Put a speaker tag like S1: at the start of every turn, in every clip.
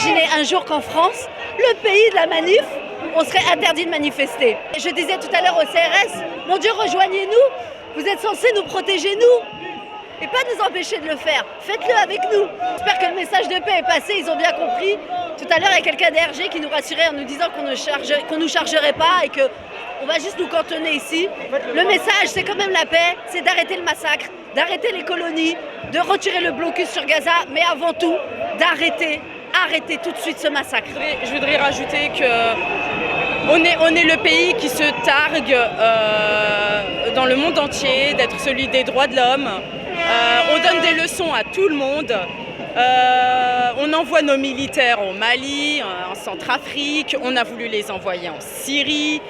S1: imaginé un jour qu'en France, le pays de la manif, on serait interdit de manifester. Je disais tout à l'heure au CRS, mon Dieu, rejoignez-nous, vous êtes censés nous protéger, nous, et pas nous empêcher de le faire. Faites-le avec nous. J'espère que le message de paix est passé, ils ont bien compris. Tout à l'heure, il y a quelqu'un d'RG qui nous rassurait en nous disant qu'on nous chargerait pas et qu'on va juste nous cantonner ici. Le message, c'est quand même la paix, c'est d'arrêter le massacre, d'arrêter les colonies, de retirer le blocus sur Gaza, mais avant tout, d'arrêter tout de suite ce massacre.
S2: Je voudrais rajouter qu'on est le pays qui se targue dans le monde entier d'être celui des droits de l'homme. On donne des leçons à tout le monde. On envoie nos militaires au Mali, en Centrafrique, on a voulu les envoyer en Syrie.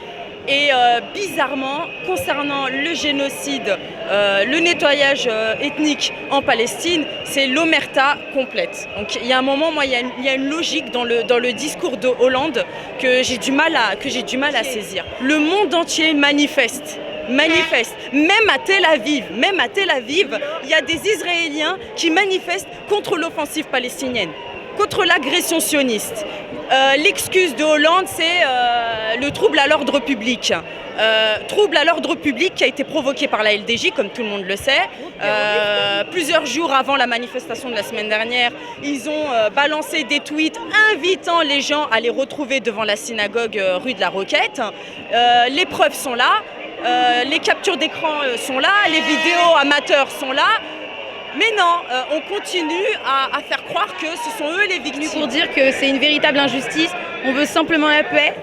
S2: Et bizarrement, concernant le génocide, le nettoyage ethnique en Palestine, c'est l'omerta complète. Donc il y a un moment, moi, il y a une logique dans le discours de Hollande que j'ai du mal à saisir. Le monde entier manifeste. Même à Tel Aviv, il y a des Israéliens qui manifestent contre l'offensive palestinienne, contre l'agression sioniste. L'excuse de Hollande, c'est le trouble à l'ordre public. Trouble à l'ordre public qui a été provoqué par la LDJ, comme tout le monde le sait. Plusieurs jours avant la manifestation de la semaine dernière, ils ont balancé des tweets invitant les gens à les retrouver devant la synagogue rue de la Roquette. Les preuves sont là. Les captures d'écran sont là, les vidéos amateurs sont là, mais non, on continue à faire croire que ce sont eux les victimes.
S3: Pour dire que c'est une véritable injustice, on veut simplement la paix.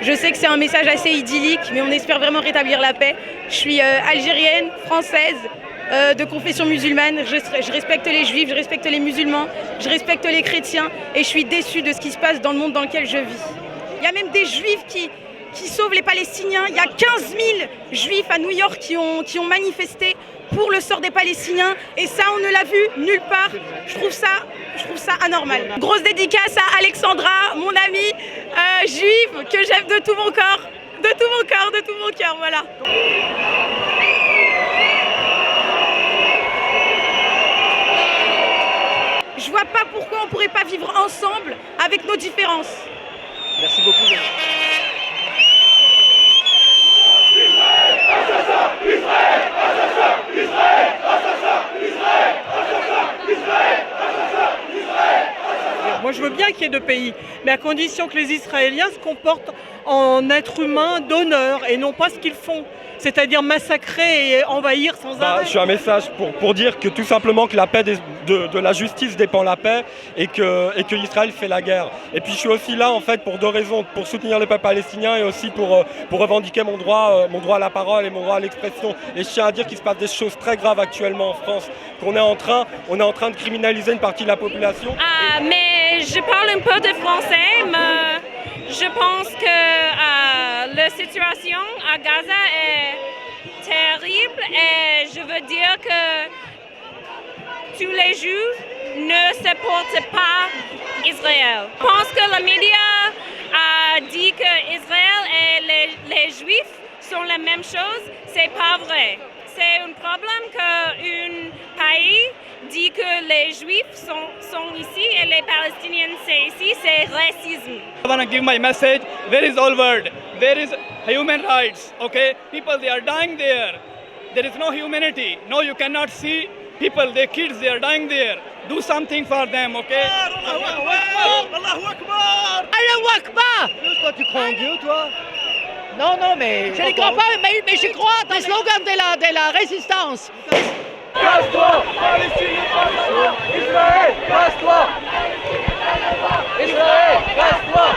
S3: Je sais que c'est un message assez idyllique, mais on espère vraiment rétablir la paix. Je suis algérienne, française, de confession musulmane, je respecte les juifs, je respecte les musulmans, je respecte les chrétiens, et je suis déçue de ce qui se passe dans le monde dans lequel je vis. Il y a même des juifs qui sauvent les Palestiniens. Il y a 15 000 juifs à New York qui ont manifesté pour le sort des Palestiniens. Et ça, on ne l'a vu nulle part. Je trouve ça anormal. Grosse dédicace à Alexandra, mon amie juive, que j'aime de tout mon corps. De tout mon cœur, voilà. Je vois pas pourquoi on pourrait pas vivre ensemble avec nos différences.
S4: Merci beaucoup. Moi, je veux bien qu'il y ait deux pays, mais à condition que les Israéliens se comportent en êtres humains d'honneur et non pas ce qu'ils font, c'est-à-dire massacrer et envahir sans arrêt.
S5: Je suis un message pour dire que tout simplement que la paix de la justice dépend la paix et que Israël fait la guerre. Et puis je suis aussi là en fait pour deux raisons, pour soutenir le peuple palestinien et aussi pour revendiquer mon droit à la parole et mon droit à l'expression. Et je tiens à dire qu'il se passe des choses très graves actuellement en France, qu'on est en train de criminaliser une partie de la population.
S6: Mais je parle un peu de français, mais je pense que la situation à Gaza est terrible et je veux dire que tous les juifs ne supportent pas Israël. Je pense que les médias a dit que Israël et les juifs sont la même chose. C'est pas vrai. C'est un problème qu'un pays dit que les juifs sont ici et les palestiniens c'est ici, c'est racisme.
S7: I want to give my message. Where is all world? There is human rights, okay? People, they are dying there. There is no humanity. No, you cannot see people, their kids, they are dying there. Do something for them, okay?
S4: Allahu Akbar! Allahu Akbar! Toi, tu crois en Dieu, toi? Non, mais... Je ne crois pas, mais je crois dans le slogan de la résistance.
S8: Casse-toi! Palestine, casse-toi! Israël, casse-toi! Israël, casse-toi!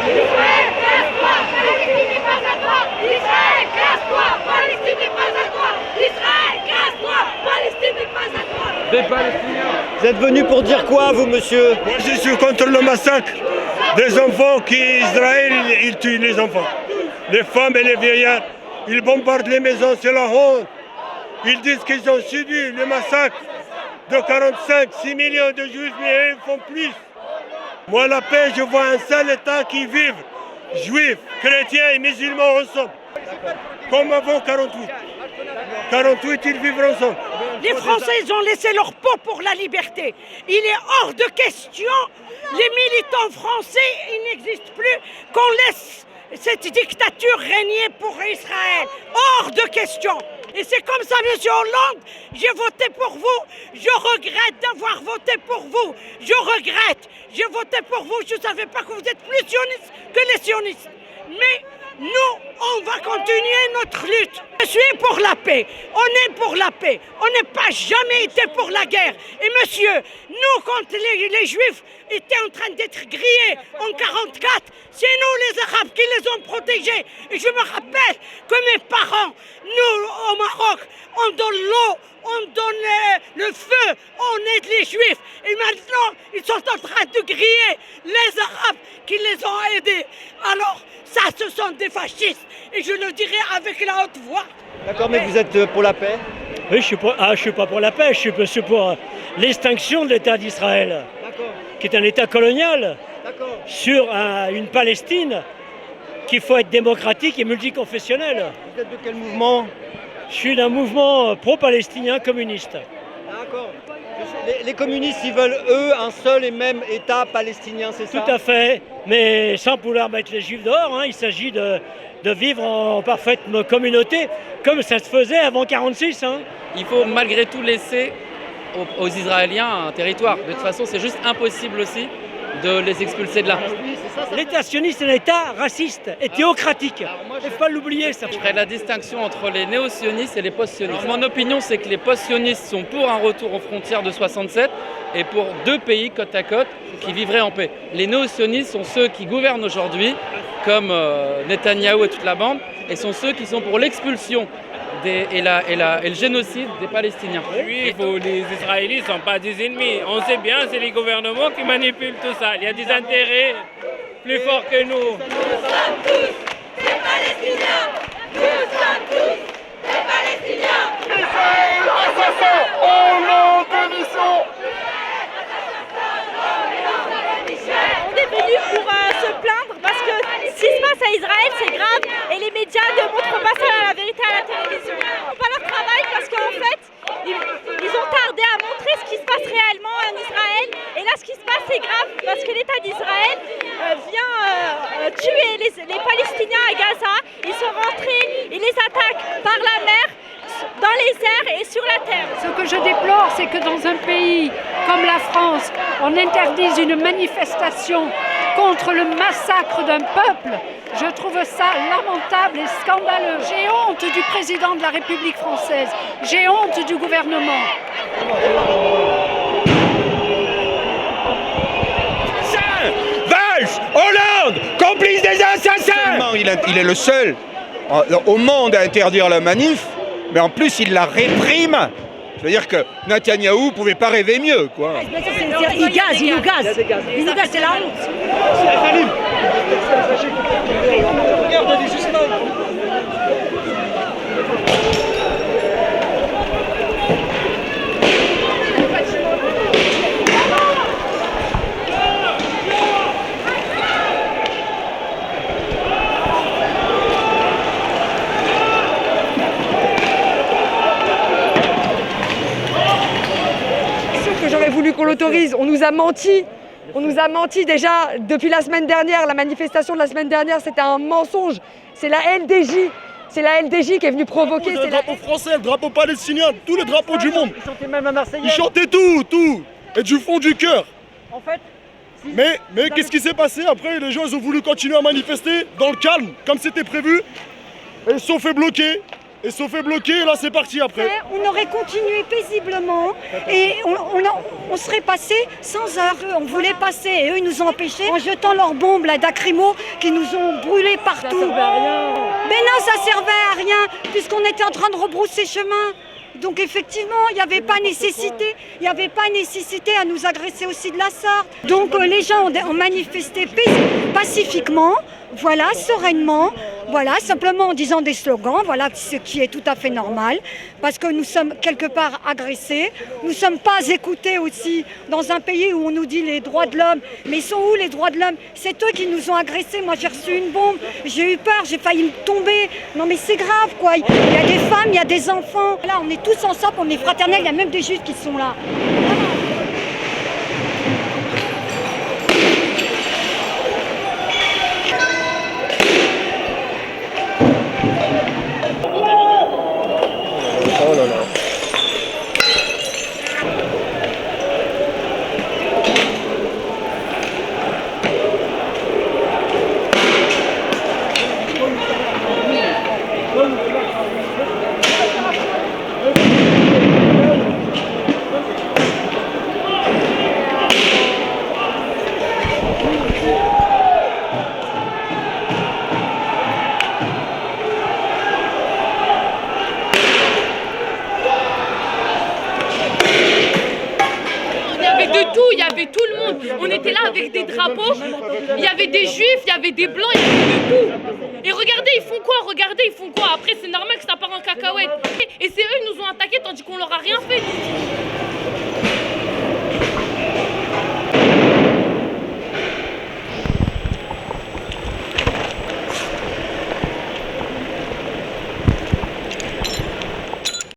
S8: Israël, casse-toi! Palestine n'est pas à toi! Israël, casse-toi! Palestine n'est pas à toi! Israël, casse-toi! Palestine n'est pas à toi!
S4: Des Palestiniens. Vous êtes venu pour dire quoi, vous, monsieur?
S9: Moi, je suis contre le massacre des enfants Israël, il tue les enfants. Les femmes et les vieillards, ils bombardent les maisons, c'est la honte. Ils disent qu'ils ont subi le massacre de 6 millions de juifs, mais ils font plus. Moi, la paix, je vois un seul État qui vive, juifs, chrétiens et musulmans ensemble. Comme avant 48. 48, ils vivent ensemble.
S10: Les Français ont laissé leur peau pour la liberté. Il est hors de question, les militants français, il n'existe plus, qu'on laisse cette dictature régner pour Israël. Hors de question. Et c'est comme ça, monsieur Hollande, j'ai voté pour vous. Je regrette d'avoir voté pour vous. Je regrette. J'ai voté pour vous. Je ne savais pas que vous êtes plus sionistes que les sionistes. Mais nous, on va continuer notre lutte. Je suis pour la paix. On est pour la paix. On n'a pas jamais été pour la guerre. Et monsieur, nous, quand les Juifs étaient en train d'être grillés en 1944, c'est nous les Arabes qui les ont protégés. Et je me rappelle que mes parents, nous, au Maroc, on donne l'eau, on donne le feu, on aide les Juifs. Et maintenant, ils sont en train de griller les Arabes qui les ont aidés. Alors, ça, ce sont des fascistes. Et je le dirai avec la haute voix.
S11: D'accord, mais vous êtes pour la paix?
S12: Oui, je suis pas pour la paix, je suis pour l'extinction de l'État d'Israël, qui est un État colonial, sur une Palestine qu'il faut être démocratique et multiconfessionnelle.
S11: Vous êtes de quel mouvement?
S12: Je suis d'un mouvement pro-palestinien communiste.
S11: D'accord. Les communistes, ils veulent, eux, un seul et même État palestinien, c'est ça?
S12: Tout à fait, mais sans pouvoir mettre les Juifs dehors. Hein. Il s'agit de vivre en parfaite communauté, comme ça se faisait avant 1946. Hein.
S13: Il faut malgré tout laisser aux Israéliens un territoire. De toute façon, c'est juste impossible aussi de les expulser de là.
S12: L'État sioniste est un État raciste et théocratique. Il ne faut pas l'oublier, ça.
S13: Je ferai la distinction entre les néo-sionistes et les post-sionistes. Mon opinion, c'est que les post-sionistes sont pour un retour aux frontières de 67 et pour deux pays côte à côte qui vivraient en paix. Les néo-sionistes sont ceux qui gouvernent aujourd'hui, comme Netanyahou et toute la bande, et sont ceux qui sont pour l'expulsion et le génocide des Palestiniens.
S14: Les Juifs ou les Israéliens ne sont pas des ennemis. On sait bien, c'est les gouvernements qui manipulent tout ça. Il y a des intérêts plus forts que nous.
S8: Nous sommes tous des Palestiniens. Nous sommes tous des Palestiniens. Israël, assassin, au nom de mission.
S15: On est venu pour se plaindre parce que ce qui se passe à Israël, c'est grave et les médias ne montrent pas ça la vérité à la télévision. Ils ne font pas leur travail parce qu'en fait, ils ont tardé à montrer ce qui se passe réellement en Israël. Et là, ce qui se passe, c'est grave parce que l'État d'Israël vient tuer les Palestiniens à Gaza. Ils sont rentrés, ils les attaquent par la mer, dans les airs et sur la terre.
S16: Ce que je déplore, c'est que dans un pays comme la France, on interdise une manifestation contre le massacre d'un peuple. Je trouve ça lamentable et scandaleux. J'ai honte du président de la République française. J'ai honte du gouvernement.
S17: Valls, Hollande, complice des assassins. Il est le seul au monde à interdire la manif, mais en plus il la réprime. C'est-à-dire que Netanyahou ne pouvait pas rêver mieux, quoi.
S10: Il nous gaze, c'est la honte.
S18: J'aurais voulu qu'on l'autorise, on nous a menti. On nous a menti déjà depuis la semaine dernière. La manifestation de la semaine dernière, c'était un mensonge. C'est la LDJ. C'est la LDJ qui est venue provoquer.
S19: Le drapeau français, le drapeau palestinien, tous les drapeaux du monde.
S18: Ils chantaient même la Marseillaise.
S19: Ils chantaient tout. Et du fond du cœur.
S18: En fait.
S19: Mais qu'est-ce qui s'est passé après? Les gens ils ont voulu continuer à manifester dans le calme, comme c'était prévu. Et ils se sont fait bloquer. Et là c'est parti après.
S20: On aurait continué paisiblement et on serait passé sans heure. On voulait passer et eux ils nous ont empêchés en jetant leurs bombes là d'acrymo qui nous ont brûlés partout. Ça servait à rien. Mais non, ça servait à rien puisqu'on était en train de rebrousser chemin. Donc effectivement, il n'y avait pas nécessité à nous agresser aussi de la sorte. Donc les gens ont manifesté pacifiquement, voilà, sereinement. Voilà, simplement en disant des slogans, voilà ce qui est tout à fait normal, parce que nous sommes quelque part agressés, nous ne sommes pas écoutés aussi dans un pays où on nous dit les droits de l'homme, mais ils sont où les droits de l'homme? C'est eux qui nous ont agressés, moi j'ai reçu une bombe, j'ai eu peur, j'ai failli tomber, non mais c'est grave quoi, il y a des femmes, il y a des enfants, là on est tous ensemble, on est fraternels, il y a même des juifs qui sont là.
S11: Oh là là.
S21: Il y avait tout le monde, on était là avec des drapeaux, il y avait des juifs, il y avait des blancs, il y avait de tout. Et regardez, ils font quoi? Après c'est normal que ça part en cacahuète. Et c'est eux qui nous ont attaqués tandis qu'on leur a rien fait.